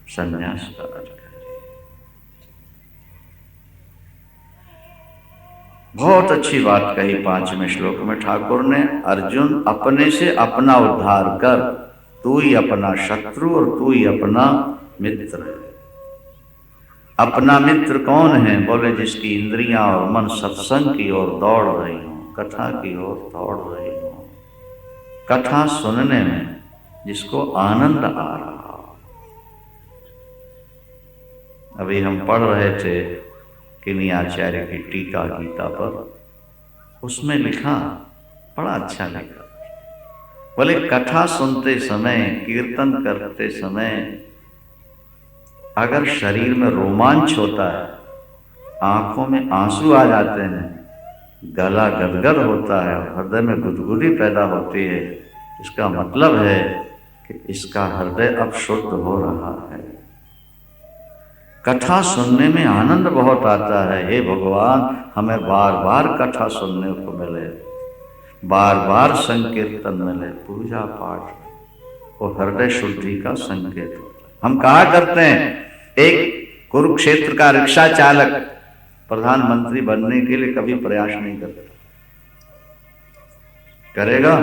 Speaker 1: संन्यास का अधिकारी है। बहुत अच्छी बात कही 5वें श्लोक में ठाकुर ने, अर्जुन अपने से अपना उद्धार कर, तू ही अपना शत्रु और तू ही अपना मित्र है। अपना मित्र कौन है? बोले जिसकी इंद्रियां और मन सत्संग की ओर दौड़ रही हो, कथा की ओर दौड़ रही हो, कथा सुनने में जिसको आनंद आ रहा। अभी हम पढ़ रहे थे किन्हीं आचार्य की टीका गीता पर, उसमें लिखा, बड़ा अच्छा लिखा, बोले कथा सुनते समय, कीर्तन करते समय अगर शरीर में रोमांच होता है, आंखों में आंसू आ जाते हैं, गला गदगद होता है, हृदय में गुदगुदी पैदा होती है, इसका मतलब है कि इसका हृदय अब शुद्ध हो रहा है। कथा सुनने में आनंद बहुत आता है। हे भगवान, हमें बार बार कथा सुनने को मिले, बार बार संकीर्तन मिले, पूजा पाठ, वो हृदय शुद्धि का संकेत होता है। हम कहा करते हैं, एक कुरुक्षेत्र का रिक्शा चालक प्रधानमंत्री बनने के लिए कभी प्रयास नहीं करता, करेगा?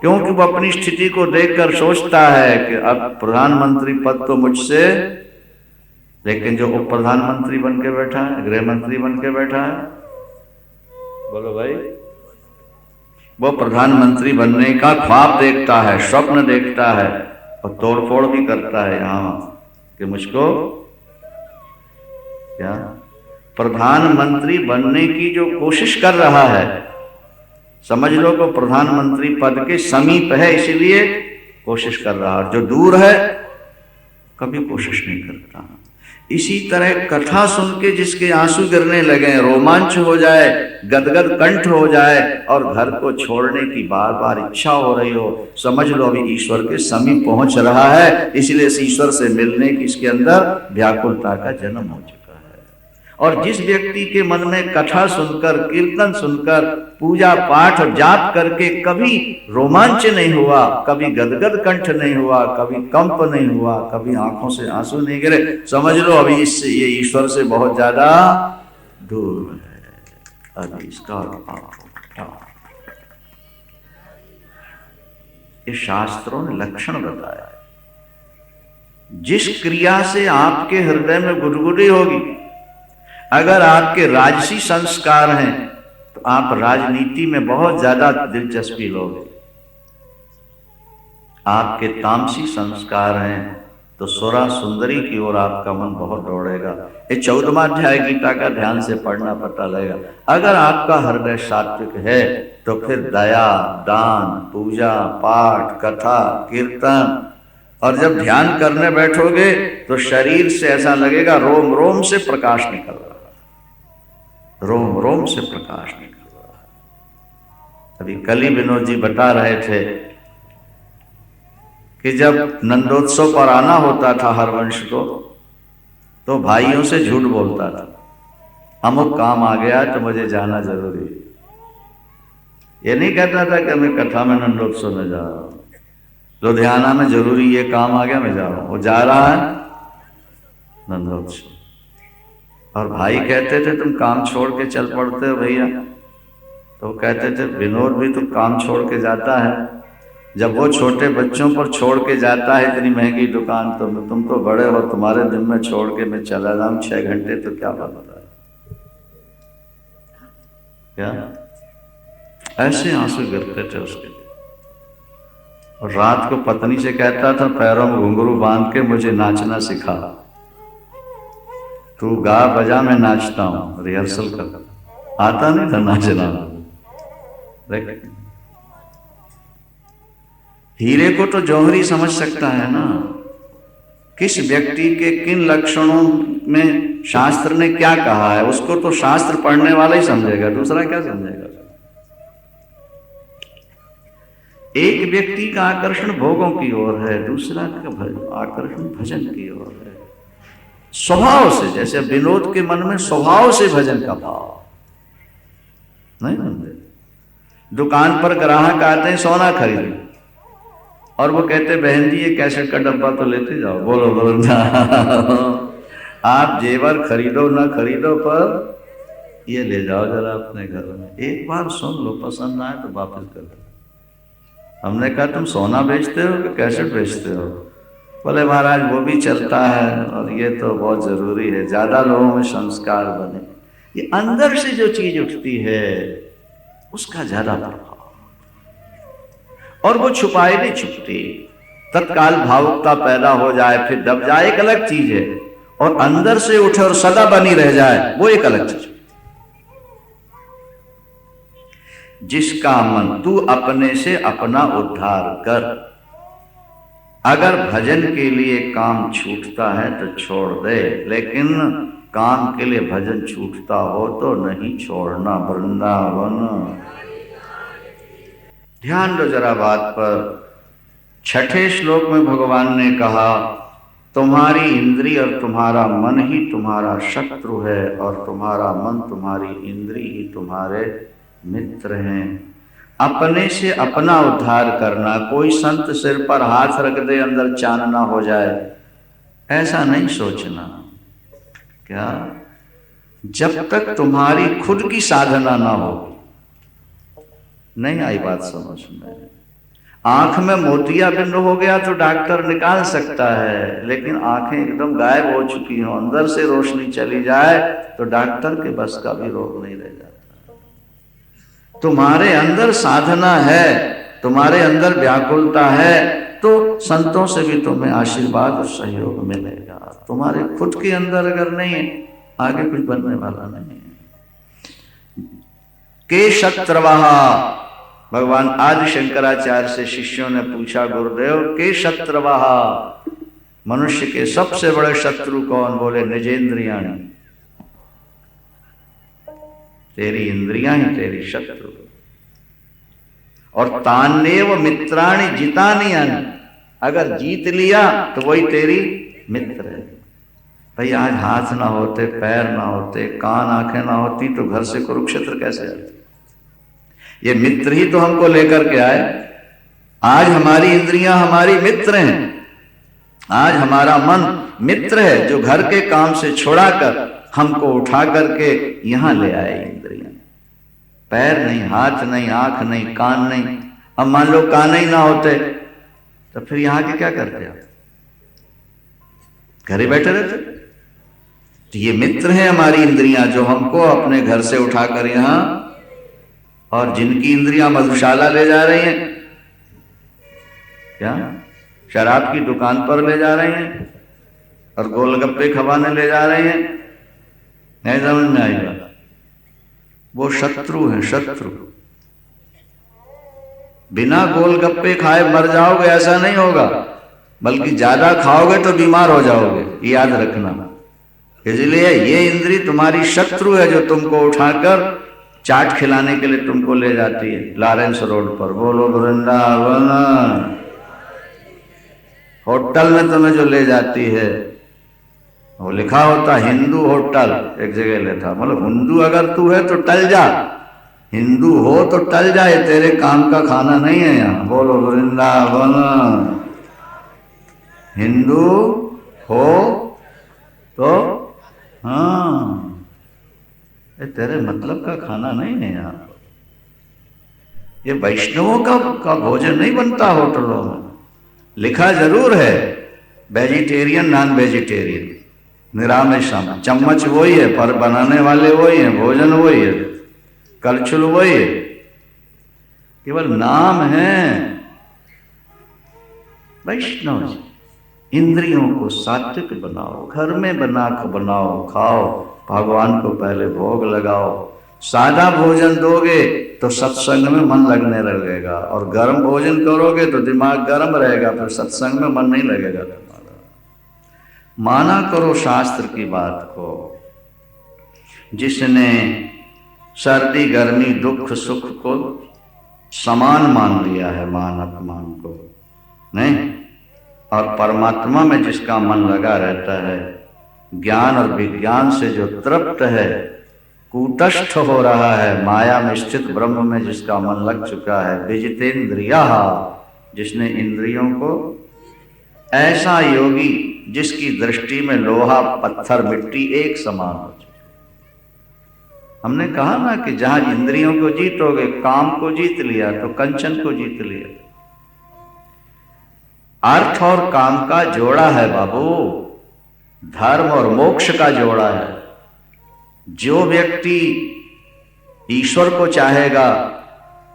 Speaker 1: क्योंकि वो अपनी स्थिति को देखकर सोचता है कि अब प्रधानमंत्री पद तो मुझसे, लेकिन जो उप प्रधानमंत्री बन के बैठा है, गृह मंत्री बन के बैठा है, बोलो भाई, वो प्रधानमंत्री बनने का ख्वाब देखता है, स्वप्न देखता है और तोड़फोड़ भी करता है यहां कि मुझको क्या प्रधानमंत्री बनने की जो कोशिश कर रहा है, समझ लो को प्रधानमंत्री पद के समीप है, इसलिए कोशिश कर रहा है। जो दूर है कभी कोशिश नहीं करता। इसी तरह कथा सुन के जिसके आंसू गिरने लगे, रोमांच हो जाए, गदगद कंठ हो जाए और घर को छोड़ने की बार बार इच्छा हो रही हो, समझ लो अभी ईश्वर के समीप पहुंच रहा है, इसलिए इस ईश्वर से मिलने की इसके अंदर व्याकुलता का जन्म हो चुका है। और जिस व्यक्ति के मन में कथा सुनकर, कीर्तन सुनकर, पूजा पाठ और जाप करके कभी रोमांच नहीं हुआ, कभी गदगद कंठ नहीं हुआ, कभी कंप नहीं हुआ, कभी आंखों से आंसू नहीं गिरे, समझ लो अभी इससे, ये ईश्वर से बहुत ज्यादा दूर है। अभी इसका ये शास्त्रों ने लक्षण बताया। जिस क्रिया से आपके हृदय में गुदगुदी होगी, अगर आपके राजसी संस्कार हैं तो आप राजनीति में बहुत ज्यादा दिलचस्पी लोगे। आपके तामसी संस्कार हैं तो सुरा सुंदरी की ओर आपका मन बहुत दौड़ेगा। ये 14वां अध्याय गीता का ध्यान से पढ़ना पता लगेगा। अगर आपका हृदय सात्विक है तो फिर दया, दान, पूजा पाठ, कथा, कीर्तन, और जब ध्यान करने बैठोगे तो शरीर से ऐसा लगेगा रोम रोम से प्रकाश निकल रहा है, रोम रोम से प्रकाश निकल रहा है। अभी कल ही विनोद जी बता रहे थे कि जब नंदोत्सव पर आना होता था हरवंश को, तो भाइयों से झूठ बोलता था, अमुक काम आ गया तो मुझे जाना जरूरी है। ये नहीं कहता था कि मैं कथा में नंदोत्सव में जा रहा हूं, लुधियाना में जरूरी ये काम आ गया मैं जा रहा हूं। वो जा रहा है नंदोत्सव, और भाई कहते थे तुम काम छोड़ के चल पड़ते हो भैया, तो कहते थे विनोद भी तो काम छोड़ के जाता है। जब वो छोटे बच्चों पर छोड़ के जाता है इतनी महंगी दुकान, तो तुम तो बड़े हो, तुम्हारे दिन में छोड़ के मैं चला जाऊं 6 घंटे तो क्या बनता है? क्या ऐसे आंसू गिरते थे उसके लिए। और रात को पत्नी से कहता था पैरों में घुंघरू बांध के मुझे नाचना सिखा, तू गा बजा मैं नाचता हूं, रिहर्सल कर। आता नहीं था नाचना। हीरे को तो जौहरी समझ सकता है ना, किस व्यक्ति के किन लक्षणों में शास्त्र ने क्या कहा है, उसको तो शास्त्र पढ़ने वाला ही समझेगा, दूसरा क्या समझेगा। एक व्यक्ति का आकर्षण भोगों की ओर है, दूसरा का आकर्षण भजन की ओर है, स्वभाव से। जैसे विनोद के मन में स्वभाव से भजन का भाव नहीं समझे। दुकान पर ग्राहक आते हैं सोना खरीदे, और वो कहते बहन जी ये कैसेट का डब्बा तो लेते जाओ। बोलो बोलो आप जेवर खरीदो ना खरीदो, पर ये ले जाओ जरा अपने घर में, एक बार सुन लो, पसंद आए तो वापस कर दो। हमने कहा तुम सोना बेचते हो कि कैसेट बेचते हो? बोले महाराज वो भी चलता है और ये तो बहुत जरूरी है, ज्यादा लोगों में संस्कार बने। ये अंदर से जो चीज उठती है उसका ज्यादा प्रभाव, और वो छुपाए नहीं छुपती। तत्काल भावुकता पैदा हो जाए फिर दब जाए एक अलग चीज है, और अंदर से उठे और सदा बनी रह जाए वो एक अलग चीज। जिसका मन, तू अपने से अपना उद्धार कर। अगर भजन के लिए काम छूटता है तो छोड़ दे, लेकिन काम के लिए भजन छूटता हो तो नहीं छोड़ना। वृंदावन ध्यान दो जरा बात पर। छठे श्लोक में भगवान ने कहा तुम्हारी इंद्री और तुम्हारा मन ही तुम्हारा शत्रु है, और तुम्हारा मन तुम्हारी इंद्री ही तुम्हारे मित्र हैं। अपने से अपना उद्धार करना, कोई संत सिर पर हाथ रख दे अंदर चानना हो जाए, ऐसा नहीं सोचना। क्या? जब तक तुम्हारी खुद की साधना ना हो, नहीं आई बात समझ में? आंख में मोतियाबिंद हो गया तो डॉक्टर निकाल सकता है, लेकिन आंखें एकदम गायब हो चुकी हो, अंदर से रोशनी चली जाए तो डॉक्टर के बस का भी रोग नहीं रह जाता। तुम्हारे अंदर साधना है, तुम्हारे अंदर व्याकुलता है, तो संतों से भी तुम्हें आशीर्वाद और सहयोग मिलेगा। तुम्हारे खुद के अंदर अगर नहीं है, आगे कुछ बनने वाला नहीं है। के शत्रवः, भगवान आदि शंकराचार्य से शिष्यों ने पूछा, गुरुदेव के शत्रवः, मनुष्य के सबसे बड़े शत्रु कौन? बोले निजेंद्रियाणि, तेरी इंद्रियां ही तेरी शत्रु। और तान्येव मित्राणि जितानि यानि, अगर जीत लिया तो वही तेरी मित्र है। भाई आज हाथ ना होते, पैर ना होते, कान आंखें ना होती तो घर से कुरुक्षेत्र कैसे आते? ये मित्र ही तो हमको लेकर के आए। आज हमारी इंद्रियां हमारी मित्र हैं, आज हमारा मन मित्र है जो घर के काम से छुड़ाकर हमको उठा करके यहां ले आए। इंद्रियां, पैर नहीं, हाथ नहीं, आंख नहीं, कान नहीं। अब मान लो कान ही ना होते तो फिर यहां के क्या करते आप? घर ही बैठे रहते। तो ये मित्र हैं हमारी इंद्रियां, जो हमको अपने घर से उठाकर यहां, और जिनकी इंद्रियां मधुशाला ले जा रही हैं, क्या शराब की दुकान पर ले जा रही हैं और गोलगप्पे खवाने ले जा रहे हैं, नहीं समझ में आएगा? वो शत्रु है, शत्रु। बिना गोलगप्पे खाए मर जाओगे ऐसा नहीं होगा, बल्कि ज्यादा खाओगे तो बीमार हो जाओगे, याद रखना। इसलिए ये इंद्री तुम्हारी शत्रु है जो तुमको उठाकर चाट खिलाने के लिए तुमको ले जाती है लॉरेंस रोड पर। बोलो वृंदावन। होटल में तुम्हें जो ले जाती है, वो लिखा होता हिंदू होटल, एक जगह लेता, मतलब हिंदू अगर तू है तो टल जा, हिंदू हो तो टल जाए, तेरे काम का खाना नहीं है यहाँ। बोलो वृंदावन। हिंदू हो तो हाँ, ये तेरे मतलब का खाना नहीं है यहाँ। ये वैष्णवों का भोजन नहीं बनता होटलों में। लिखा जरूर है वेजिटेरियन, नॉन वेजिटेरियन, निरामिषम, चम्मच वही है पर बनाने वाले वही है, भोजन वही है, कलछुल वही है, केवल नाम है वैष्णव। इंद्रियों को सात्विक बनाओ, घर में बनाओ, खाओ, भगवान को पहले भोग लगाओ। सादा भोजन दोगे तो सत्संग में मन लगने लगेगा, और गर्म भोजन करोगे तो दिमाग गर्म रहेगा, फिर सत्संग में मन नहीं लगेगा तुम्हारा। माना करो शास्त्र की बात को। जिसने सर्दी गर्मी दुख सुख को समान मान लिया है, मान अपमान को नहीं, और परमात्मा में जिसका मन लगा रहता है, ज्ञान और विज्ञान से जो तृप्त है, कूटस्थ हो रहा है, माया में स्थित ब्रह्म में जिसका मन लग चुका है, विजितेंद्रिया, जिसने इंद्रियों को, ऐसा योगी जिसकी दृष्टि में लोहा पत्थर मिट्टी एक समान हो चुके। हमने कहा ना कि जहां इंद्रियों को जीतोगे, काम को जीत लिया तो कंचन को जीत लिया। अर्थ और काम का जोड़ा है बाबू, धर्म और मोक्ष का जोड़ा है। जो व्यक्ति ईश्वर को चाहेगा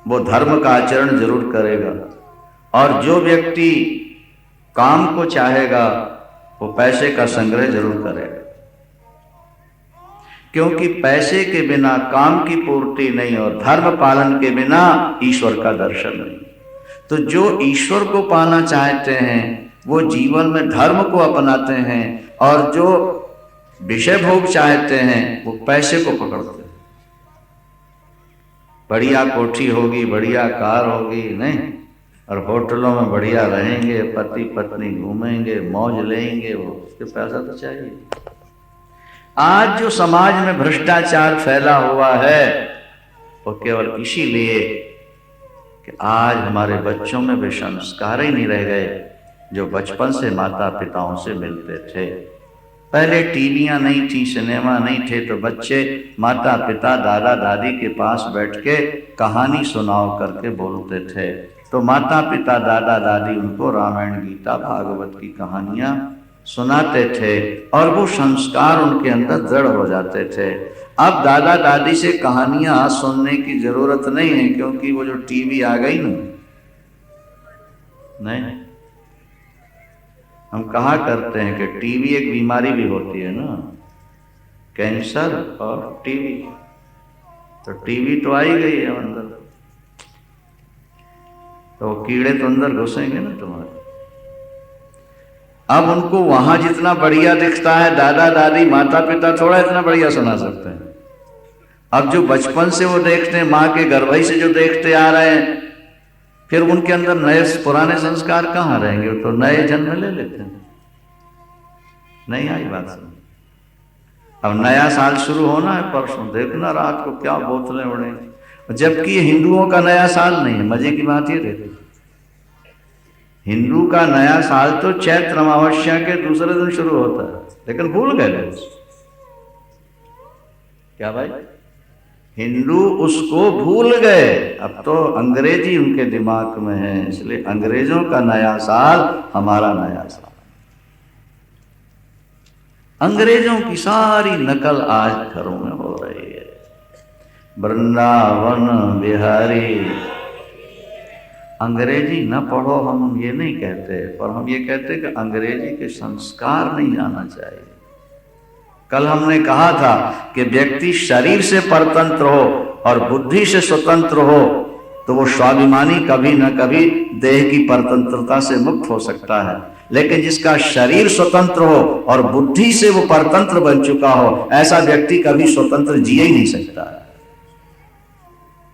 Speaker 1: वो धर्म का आचरण जरूर करेगा, और जो व्यक्ति काम को चाहेगा वो पैसे का संग्रह जरूर करेगा। क्योंकि पैसे के बिना काम की पूर्ति नहीं और धर्म पालन के बिना ईश्वर का दर्शन नहीं। तो जो ईश्वर को पाना चाहते हैं वो जीवन में धर्म को अपनाते हैं, और जो विषय भोग चाहते हैं वो पैसे को पकड़ते हैं। बढ़िया कोठी होगी, बढ़िया कार होगी, नहीं, और होटलों में बढ़िया रहेंगे, पति पत्नी घूमेंगे, मौज लेंगे, वो उसके पैसा तो चाहिए। आज जो समाज में भ्रष्टाचार फैला हुआ है वो केवल इसीलिए कि आज हमारे बच्चों में वे संस्कार ही नहीं रह गए जो बचपन से माता पिताओं से मिलते थे। पहले टीवियां नहीं थी, सिनेमा नहीं थे, तो बच्चे माता पिता दादा दादी के पास बैठ के कहानी सुनाओ करके बोलते थे। तो माता पिता दादा दादी उनको रामायण गीता भागवत की कहानियां सुनाते थे और वो संस्कार उनके अंदर दृढ़ हो जाते थे। अब दादा दादी से कहानियां सुनने की जरूरत नहीं है, क्योंकि वो जो टीवी आ गई ना, नहीं, हम कहा करते हैं कि टीवी एक बीमारी भी होती है ना, कैंसर और टीवी। तो टीवी तो आई गई है अंदर, तो कीड़े तो अंदर घुसेंगे ना तुम्हारे। अब उनको वहां जितना बढ़िया दिखता है, दादा दादी माता पिता थोड़ा इतना बढ़िया सुना सकते हैं। अब जो बचपन से वो देखते हैं, माँ के गर्भ से जो देखते आ रहे हैं, फिर उनके अंदर नए पुराने संस्कार कहाँ रहेंगे? तो नए जन्म ले लेते हैं। नहीं आई बात समझ? अब नया साल शुरू होना है परसों, देखना रात को क्या बोतलें उड़ेंगी, जबकि हिंदुओं का नया साल नहीं है। मजे की बात ये देखो, हिंदू का नया साल तो चैत्र अमावस्या के दूसरे दिन शुरू होता है, लेकिन भूल गए लोग। क्या भाई? हिंदू उसको भूल गए। अब तो अंग्रेजी उनके दिमाग में है, इसलिए अंग्रेजों का नया साल हमारा नया साल। अंग्रेजों की सारी नकल आज घरों में हो रही है। वृंदावन बिहारी, अंग्रेजी न पढ़ो हम ये नहीं कहते, पर हम ये कहते कि अंग्रेजी के संस्कार नहीं जाना चाहिए। कल हमने कहा था कि व्यक्ति शरीर से परतंत्र हो और बुद्धि से स्वतंत्र हो तो वो स्वाभिमानी कभी न कभी देह की परतंत्रता से मुक्त हो सकता है, लेकिन जिसका शरीर स्वतंत्र हो और बुद्धि से वो परतंत्र बन चुका हो, ऐसा व्यक्ति कभी स्वतंत्र जी ही नहीं सकता है।